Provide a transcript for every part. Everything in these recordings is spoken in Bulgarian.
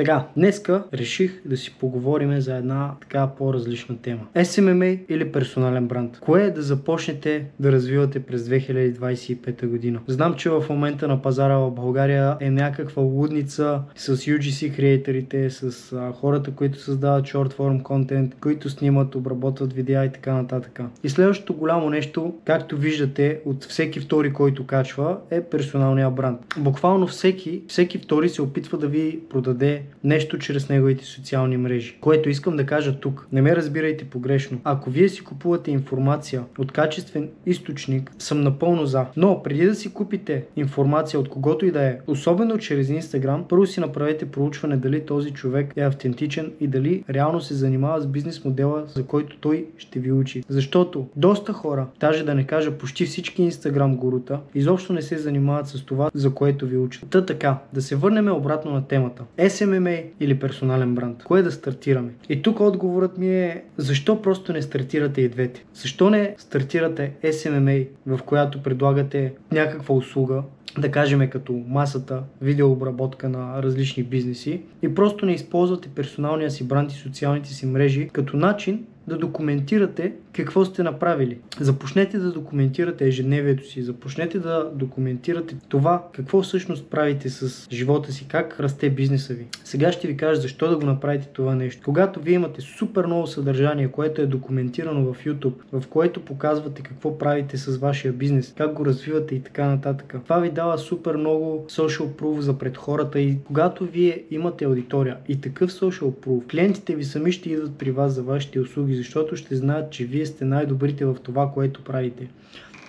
Така, днеска реших да си поговорим за една така по-различна тема. SMMA или персонален бранд? Кое е да започнете да развивате през 2025 година? Знам, че в момента на пазара в България е някаква лудница с UGC креаторите, с хората, които създават short form контент, които снимат, обработват видеа и така нататък. И следващото голямо нещо, както виждате от всеки втори, който качва, е персоналния бранд. Буквално всеки втори се опитва да ви продаде нещо чрез неговите социални мрежи. Което искам да кажа тук. Не ме разбирайте погрешно. Ако вие си купувате информация от качествен източник, съм напълно за. Но преди да си купите информация от когото и да е, особено чрез Instagram, първо си направете проучване дали този човек е автентичен и дали реално се занимава с бизнес модела, за който той ще ви учи. Защото доста хора, даже да не кажа почти всички Instagram гурута, изобщо не се занимават с това, за което ви учат. Та така, да се върнем обратно на темата. SMMA или персонален бранд? Кое да стартираме? И тук отговорът ми е защо просто не стартирате и двете? Защо не стартирате SMMA, в която предлагате някаква услуга, да кажем като масата, видеообработка на различни бизнеси и просто не използвате персоналния си бранд и социалните си мрежи като начин да документирате какво сте направили. Започнете да документирате ежедневието си, започнете да документирате това какво всъщност правите с живота си, как расте бизнеса ви. Сега ще ви кажа защо да го направите това нещо. Когато вие имате супер много съдържание, което е документирано в YouTube, в което показвате какво правите с вашия бизнес, как го развивате и така нататък. Това ви дава супер много social proof за пред хората и когато вие имате аудитория и такъв social proof, клиентите ви сами ще идват при вас за вашите услуги, защото ще знаят, че вие сте най-добрите в това, което правите.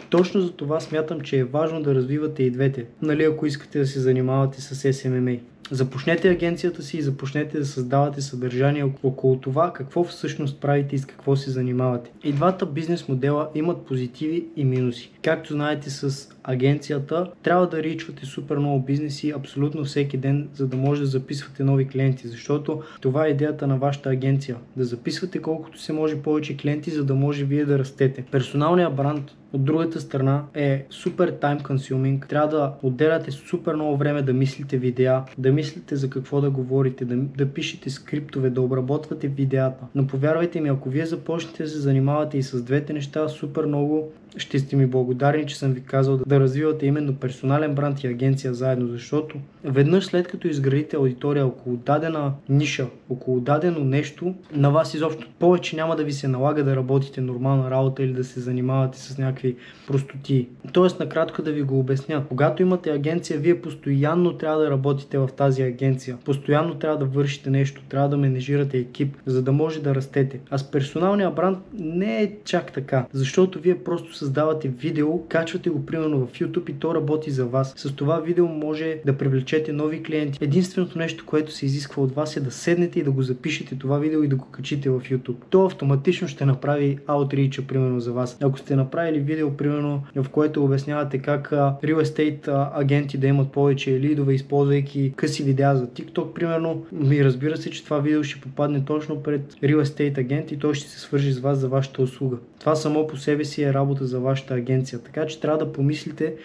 Точно за това смятам, че е важно да развивате и двете, ако искате да се занимавате с SMMA. Започнете агенцията си и започнете да създавате съдържание около това какво всъщност правите и с какво се занимавате. И двата бизнес модела имат позитиви и минуси. Както знаете, с агенцията трябва да ричвате супер много бизнеси абсолютно всеки ден, за да може да записвате нови клиенти, защото това е идеята на вашата агенция. Да записвате колкото се може повече клиенти, за да може вие да растете. Персоналният бранд от другата страна е супер time consuming. Трябва да отделяте супер много време да мислите видеа, да мислите за какво да говорите, да пишете скриптове, да обработвате видеата. Но повярвайте ми, ако вие започнете да се занимавате и с двете неща, супер много ще сте ми благодарни, че съм ви казал да развивате именно персонален бранд и агенция заедно, защото веднъж след като изградите аудитория около дадена ниша, около дадено нещо, на вас изобщо повече няма да ви се налага да работите нормална работа или да се занимавате с някакви простоти. Тоест, накратко да ви го обясня. Когато имате агенция, вие постоянно трябва да работите в тази агенция. Постоянно трябва да вършите нещо, трябва да менежирате екип, за да може да растете. А с персоналния бранд не е чак така, защото вие просто създавате видео, качвате го примерно в YouTube и то работи за вас. С това видео може да привлечете нови клиенти. Единственото нещо, което се изисква от вас е да седнете и да го запишете това видео и да го качите в YouTube. То автоматично ще направи outreach примерно за вас. Ако сте направили видео примерно, в което обяснявате как real estate агенти да имат повече лидове, използвайки къси видеа за TikTok примерно, и разбира се, че това видео ще попадне точно пред real estate агент и той ще се свържи с вас за вашата услуга. Това само по себе си е работа за вашата агенция. Така че трябва да помислите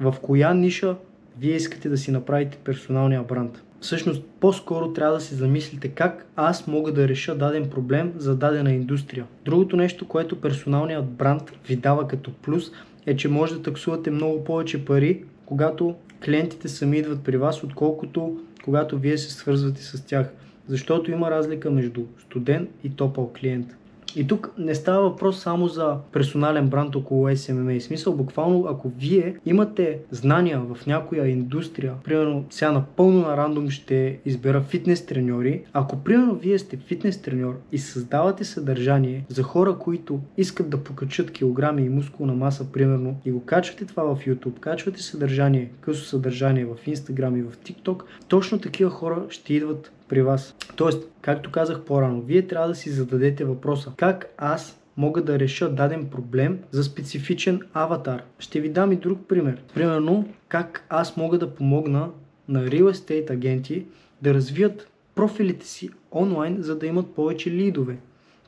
в коя ниша вие искате да си направите персоналния бранд. Всъщност, по-скоро трябва да се замислите как аз мога да реша даден проблем за дадена индустрия. Другото нещо, което персоналният бранд ви дава като плюс, е, че може да таксувате много повече пари, когато клиентите сами идват при вас, отколкото когато вие се свързвате с тях. Защото има разлика между студен и топъл клиент. И тук не става въпрос само за персонален бранд около SMMA. В смисъл, буквално, ако вие имате знания в някоя индустрия, примерно сега напълно на рандом ще избера фитнес треньори, ако примерно вие сте фитнес треньор и създавате съдържание за хора, които искат да покачат килограми и мускулна маса, примерно, и го качвате това в YouTube, качвате съдържание, късо съдържание в Instagram и в TikTok, точно такива хора ще идват при вас. Тоест, както казах по-рано, вие трябва да си зададете въпроса: как аз мога да реша даден проблем за специфичен аватар? Ще ви дам и друг пример. Примерно, как аз мога да помогна на real estate агенти да развият профилите си онлайн, за да имат повече лидове.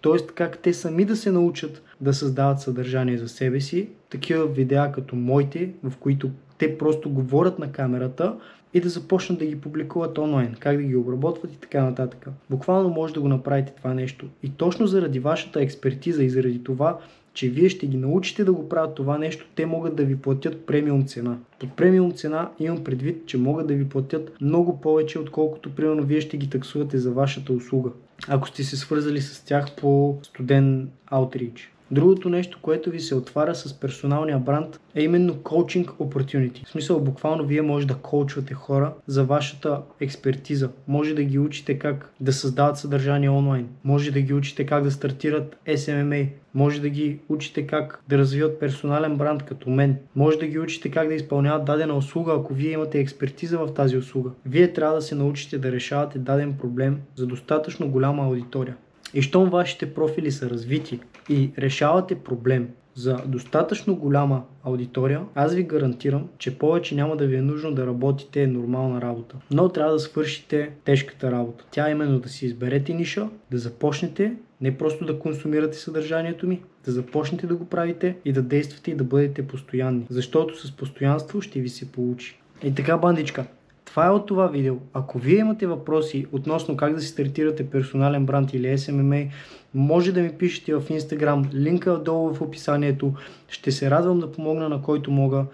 Тоест, как те сами да се научат да създават съдържание за себе си, такива видеа като моите, в които те просто говорят на камерата и да започнат да ги публикуват онлайн, как да ги обработват и така нататък. Буквално може да го направите това нещо. И точно заради вашата експертиза и заради това, че вие ще ги научите да го правят това нещо, те могат да ви платят премиум цена. Под премиум цена имам предвид, че могат да ви платят много повече, отколкото примерно вие ще ги таксувате за вашата услуга, ако сте се свързали с тях по студен outreach. Другото нещо, което ви се отваря с персоналния бранд, е именно coaching opportunity. В смисъл, буквално вие може да коучвате хора за вашата експертиза. Може да ги учите как да създават съдържание онлайн. Може да ги учите как да стартират SMMA. Може да ги учите как да развиват персонален бранд като мен. Може да ги учите как да изпълняват дадена услуга, ако вие имате експертиза в тази услуга. Вие трябва да се научите да решавате даден проблем за достатъчно голяма аудитория. И щом вашите профили са развити и решавате проблем за достатъчно голяма аудитория, аз ви гарантирам, че повече няма да ви е нужно да работите нормална работа. Но трябва да свършите тежката работа. Тя е именно да си изберете ниша, да започнете не просто да консумирате съдържанието ми, да започнете да го правите и да действате и да бъдете постоянни. Защото с постоянство ще ви се получи. И така, бандичка. Това е от това видео. Ако вие имате въпроси относно как да си стартирате персонален бранд или SMMA, може да ми пишете в Instagram, линка долу в описанието. Ще се радвам да помогна на който мога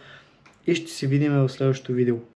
и ще се видим в следващото видео.